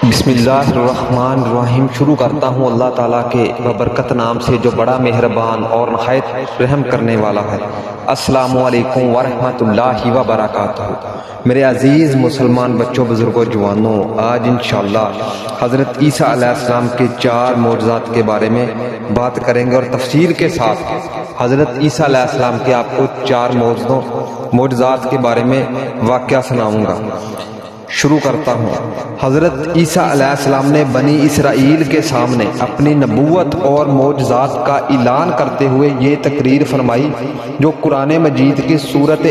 بسم اللہ الرحمن الرحیم شروع کرتا ہوں اللہ تعالیٰ کے ببرکت نام سے جو بڑا مہربان اور نہایت رحم کرنے والا ہے۔ السلام علیکم ورحمۃ اللہ وبرکاتہ۔ میرے عزیز مسلمان بچوں، بزرگوں، جوانوں، آج انشاءاللہ حضرت عیسیٰ علیہ السلام کے 4 معجزات کے بارے میں بات کریں گے اور تفصیل کے ساتھ حضرت عیسیٰ علیہ السلام کے آپ کو 4 معجزات کے بارے میں واقعہ سناؤں گا۔ شروع کرتا ہوں۔ حضرت عیسیٰ علیہ السلام نے بنی اسرائیل کے سامنے اپنی نبوت اور معجزات کا اعلان کرتے ہوئے یہ تقریر فرمائی جو قرآن مجید کی سورۃ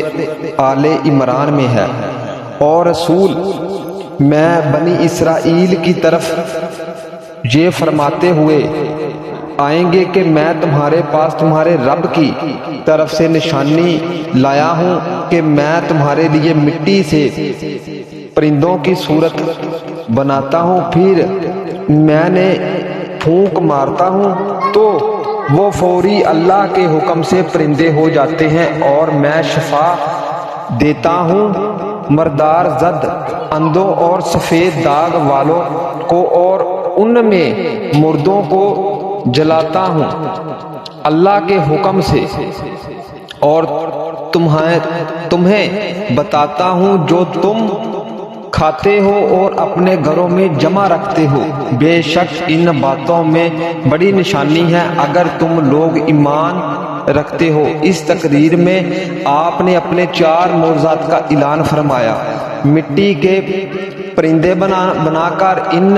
آل عمران میں ہے۔ اور رسول میں بنی اسرائیل کی طرف یہ فرماتے ہوئے آئیں گے کہ میں تمہارے پاس تمہارے رب کی طرف سے نشانی لایا ہوں کہ میں تمہارے لیے مٹی سے پرندوں کی صورت بناتا ہوں، پھر میں نے پھونک مارتا ہوں تو وہ فوری اللہ کے حکم سے پرندے ہو جاتے ہیں، اور میں شفا دیتا ہوں مردار زد، اندھوں اور سفید داغ والوں کو، اور ان میں مردوں کو جلاتا ہوں اللہ کے حکم سے، اور تمہیں بتاتا ہوں جو تم کھاتے ہو اور اپنے گھروں میں جمع رکھتے ہو۔ بے شک ان باتوں میں بڑی نشانی ہے اگر تم لوگ ایمان رکھتے ہو۔ اس تقریر میں آپ نے اپنے 4 معجزات کا اعلان فرمایا۔ مٹی کے پرندے بنا کر ان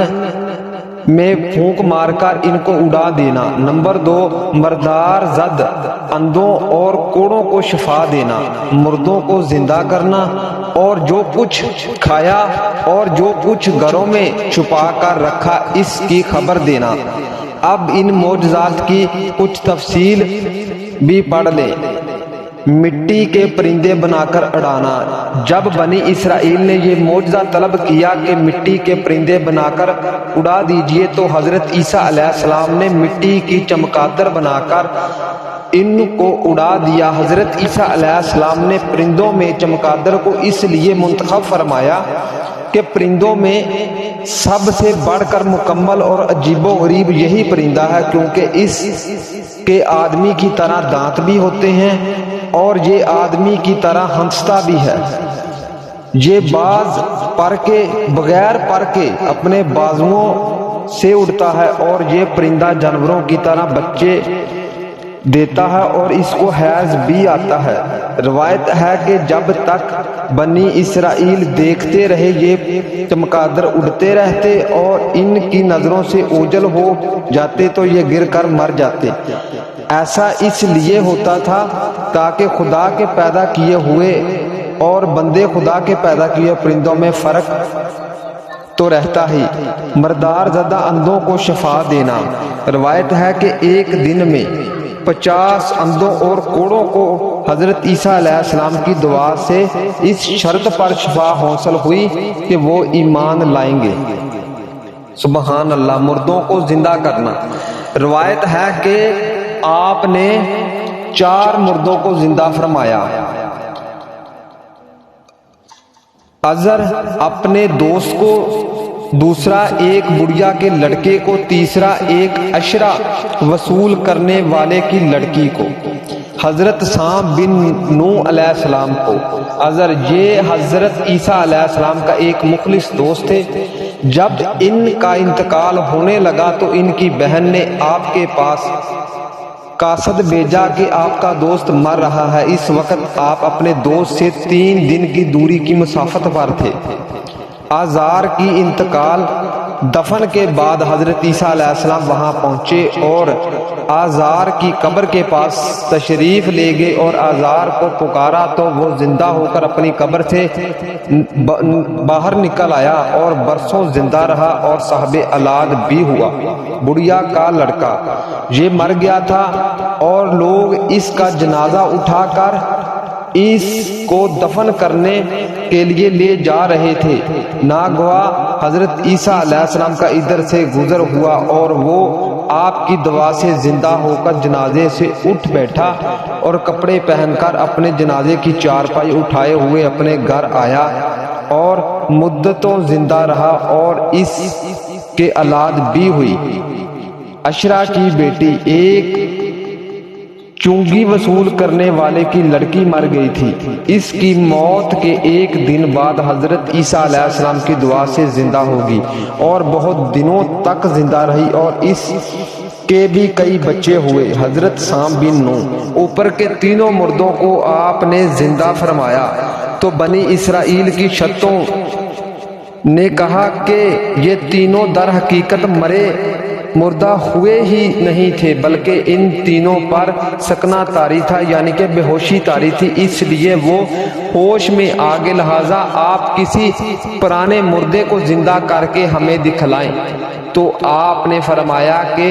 میں پھونک مار کر ان کو اڑا دینا۔ نمبر 2، مردار زد، اندھوں اور کوڑوں کو شفا دینا، مردوں کو زندہ کرنا، اور جو کچھ کھایا اور جو کچھ گھروں میں چھپا کر رکھا اس کی خبر دینا۔ اب ان معجزات کی کچھ تفصیل بھی پڑھ لیں۔ مٹی کے پرندے بنا کر اڑانا۔ جب بنی اسرائیل نے یہ معجزہ طلب کیا کہ مٹی کے پرندے بنا کر اڑا دیجئے تو حضرت عیسیٰ علیہ السلام نے مٹی کی چمگادڑ بنا کر ان کو اڑا دیا۔ حضرت عیسیٰ علیہ السلام نے پرندوں میں چمگادڑ کو اس لیے منتخب فرمایا کہ پرندوں میں سب سے بڑھ کر مکمل اور عجیب و غریب یہی پرندہ ہے، کیونکہ اس کے آدمی کی طرح دانت بھی ہوتے ہیں اور یہ آدمی کی طرح ہنستا بھی ہے۔ یہ باز پر کے بغیر پر کے اپنے بازوؤں سے اڑتا ہے، اور یہ پرندہ جانوروں کی طرح بچے دیتا ہے اور اس کو حیض بھی آتا ہے۔ روایت ہے کہ جب تک بنی اسرائیل دیکھتے رہے یہ چمگادڑ اڑتے رہتے اور ان کی نظروں سے اوجھل ہو جاتے تو یہ گر کر مر جاتے۔ ایسا اس لیے ہوتا تھا تاکہ خدا کے پیدا کیے ہوئے اور بندے خدا کے پیدا کیے پرندوں میں فرق تو رہتا ہی۔ مردار زدہ، اندھوں کو شفا دینا۔ روایت ہے کہ ایک دن میں 50 اندھوں اور کوڑوں کو حضرت عیسیٰ علیہ السلام کی دعا سے اس شرط پر شفا حاصل ہوئی کہ وہ ایمان لائیں گے۔ سبحان اللہ۔ مردوں کو زندہ کرنا۔ روایت ہے کہ آپ نے 4 مردوں کو زندہ فرمایا۔ عذر اپنے دوست کو، دوسرا ایک بڑھیا کے لڑکے کو، تیسرا ایک عشرہ وصول کرنے والے کی لڑکی کو، حضرت سام بن نوح علیہ السلام کو۔ عذر یہ حضرت عیسیٰ علیہ السلام کا ایک مخلص دوست تھے۔ جب ان کا انتقال ہونے لگا تو ان کی بہن نے آپ کے پاس قاصد بھیجا کہ آپ کا دوست مر رہا ہے۔ اس وقت آپ اپنے دوست سے 3 دن کی دوری کی مسافت پر تھے۔ آزار کی انتقال دفن کے بعد حضرت عیسیٰ علیہ السلام وہاں پہنچے اور آزار کی قبر کے پاس تشریف لے گئے اور آزار کو پکارا تو وہ زندہ ہو کر اپنی قبر سے باہر نکل آیا اور برسوں زندہ رہا اور صاحب اولاد بھی ہوا۔ بڑھیا کا لڑکا یہ مر گیا تھا اور لوگ اس کا جنازہ اٹھا کر اس کو دفن کرنے کے لیے لے جا رہے تھے۔ ناگہاں حضرت عیسیٰ علیہ السلام کا ادھر سے گزر ہوا اور وہ آپ کی دعا سے زندہ ہو کر جنازے سے اٹھ بیٹھا اور کپڑے پہن کر اپنے جنازے کی چارپائی اٹھائے ہوئے اپنے گھر آیا اور مدتوں زندہ رہا اور اس کے اولاد بھی ہوئی۔ اشرا کی بیٹی ایک چونگی وصول کرنے والے کی لڑکی مر گئی تھی۔ اس کی موت کے ایک دن بعد حضرت عیسیٰ علیہ السلام کی دعا سے زندہ ہوگی اور بہت دنوں تک زندہ رہی اور اس کے بھی کئی بچے ہوئے۔ حضرت سام بن نوح، اوپر کے تینوں مردوں کو آپ نے زندہ فرمایا تو بنی اسرائیل کی شتوں نے کہا کہ یہ تینوں در حقیقت مردہ ہوئے ہی نہیں تھے بلکہ ان تینوں پر سکنا طاری تھا، یعنی کہ بے ہوشی طاری تھی، اس لیے وہ ہوش میں آگے، لہذا آپ کسی پرانے مردے کو زندہ کر کے ہمیں دکھلائیں۔ تو آپ نے فرمایا کہ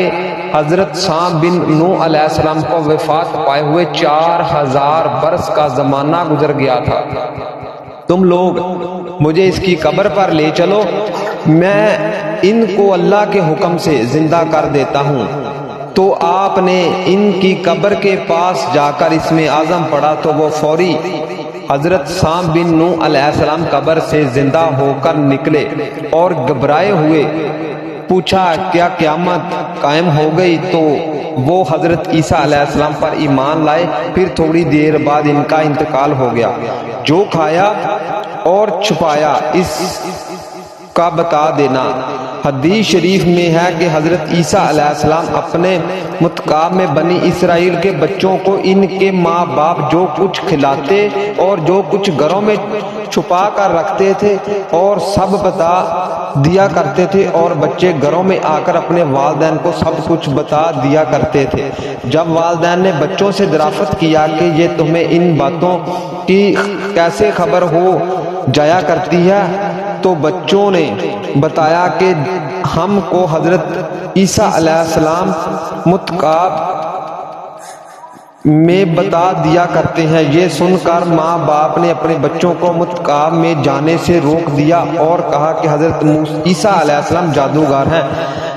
حضرت سام بن نوح علیہ السلام کو وفات پائے ہوئے 4000 برس کا زمانہ گزر گیا تھا۔ تم لوگ مجھے اس کی قبر پر لے چلو، میں ان کو اللہ کے حکم سے زندہ کر دیتا ہوں۔ تو آپ نے ان کی قبر کے پاس جا کر اسم اعظم پڑھا تو وہ فوری حضرت سام بن نوح علیہ السلام قبر سے زندہ ہو کر نکلے اور گھبرائے ہوئے پوچھا کیا قیامت قائم ہو گئی؟ تو وہ حضرت عیسیٰ علیہ السلام پر ایمان لائے۔ پھر تھوڑی دیر بعد ان کا انتقال ہو گیا۔ جو کھایا اور چھپایا اس کا بتا دینا۔ حدیث شریف میں ہے کہ حضرت عیسیٰ علیہ السلام اپنے متقاب میں بنی اسرائیل کے بچوں کو ان کے ماں باپ جو کچھ کھلاتے اور جو کچھ گھروں میں چھپا کر رکھتے تھے اور سب بتا دیا کرتے تھے، اور بچے گھروں میں آ کر اپنے والدین کو سب کچھ بتا دیا کرتے تھے۔ جب والدین نے بچوں سے دریافت کیا کہ یہ تمہیں ان باتوں کی کیسے خبر ہو جایا کرتی ہے، تو بچوں نے بتایا کہ ہم کو حضرت عیسیٰ علیہ السلام متقاب میں بتا دیا کرتے ہیں۔ یہ سن کر ماں باپ نے اپنے بچوں کو متقاب میں جانے سے روک دیا اور کہا کہ حضرت عیسیٰ علیہ السلام جادوگر ہیں۔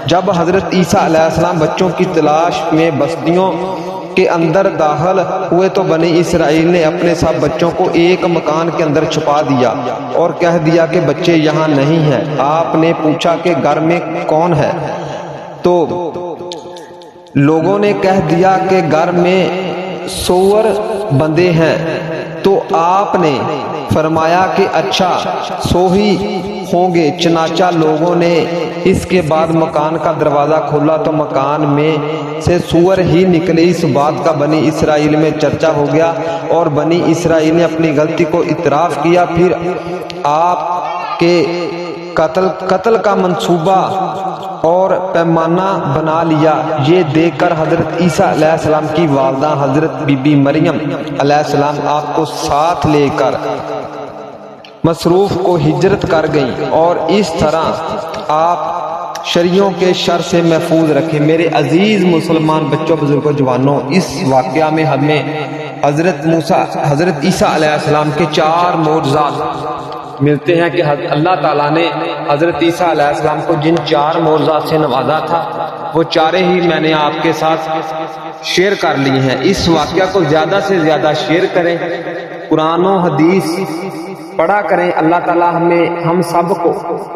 جب حضرت عیسیٰ علیہ السلام بچوں کی تلاش میں بستیوں کے اندر داخل ہوئے تو بنی اسرائیل نے اپنے سب بچوں کو ایک مکان کے اندر چھپا دیا اور کہہ دیا کہ بچے یہاں نہیں ہیں۔ آپ نے پوچھا کہ گھر میں کون ہے؟ تو لوگوں نے کہہ دیا کہ گھر میں سور بندے ہیں۔ تو آپ نے فرمایا کہ اچھا سو ہی ہوں گے۔ چنانچہ لوگوں نے اس کے بعد مکان کا دروازہ کھولا تو مکان میں سے سور ہی نکلے۔ اس بات کا بنی اسرائیل میں چرچا ہو گیا اور بنی اسرائیل نے اپنی غلطی کو اعتراف کیا۔ پھر آپ کے قتل کا منصوبہ اور پیمانہ بنا لیا۔ یہ دیکھ کر حضرت عیسیٰ علیہ السلام کی والدہ حضرت بی بی مریم علیہ السلام آپ کو ساتھ لے کر مصروف کو ہجرت کر گئیں اور اس طرح آپ شریوں کے شر سے محفوظ رکھے۔ میرے عزیز مسلمان بچوں، بزرگوں، جوانوں، اس واقعہ میں ہمیں حضرت عیسیٰ علیہ السلام کے 4 معجزات ملتے ہیں کہ اللہ تعالیٰ نے حضرت عیسیٰ علیہ السلام کو جن 4 معجزات سے نوازا تھا وہ 4 ہی میں نے آپ کے ساتھ شیئر کر لی ہیں۔ اس واقعہ کو زیادہ سے زیادہ شیئر کریں، قرآن و حدیث پڑھا کریں۔ اللہ تعالیٰ ہم سب کو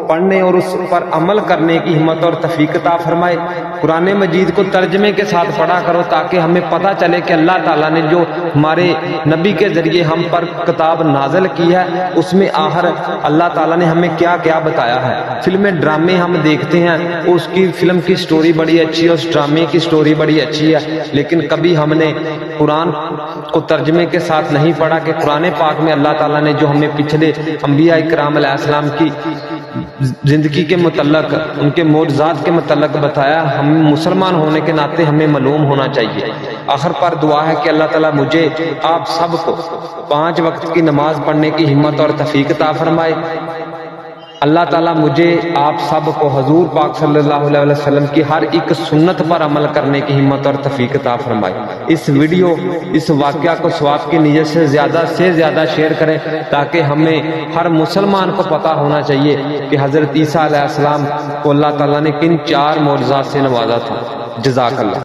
پڑھنے اور اس پر عمل کرنے کی ہمت اور توفیق عطا فرمائے۔ قرآن مجید کو ترجمے کے ساتھ پڑھا کرو تاکہ ہمیں پتہ چلے کہ اللہ تعالیٰ نے جو ہمارے نبی کے ذریعے ہم پر کتاب نازل کی ہے اس میں آخر اللہ تعالیٰ نے ہمیں کیا کیا بتایا ہے۔ فلمیں ڈرامے ہم دیکھتے ہیں، اس کی فلم کی سٹوری بڑی اچھی ہے، اس ڈرامے کی سٹوری بڑی اچھی ہے، لیکن کبھی ہم نے قرآن کو ترجمے کے ساتھ نہیں پڑھا کہ قرآن پاک میں اللہ تعالیٰ نے جو ہمیں پچھلے انبیاء اکرام علیہ السلام کی زندگی کے متعلق، ان کے معجزات کے متعلق بتایا، ہم مسلمان ہونے کے ناطے ہمیں معلوم ہونا چاہیے۔ آخر پر دعا ہے کہ اللہ تعالیٰ مجھے آپ سب کو 5 وقت کی نماز پڑھنے کی ہمت اور توفیق عطا فرمائے۔ اللہ تعالیٰ مجھے آپ سب کو حضور پاک صلی اللہ علیہ وسلم کی ہر ایک سنت پر عمل کرنے کی ہمت اور توفیق عطا فرمائے۔ اس ویڈیو، اس واقعہ کو ثواب کی نیت سے زیادہ شیئر کریں تاکہ ہمیں ہر مسلمان کو پتہ ہونا چاہیے کہ حضرت عیسیٰ علیہ السلام کو اللہ تعالیٰ نے کن 4 معجزات سے نوازا تھا۔ جزاک اللہ۔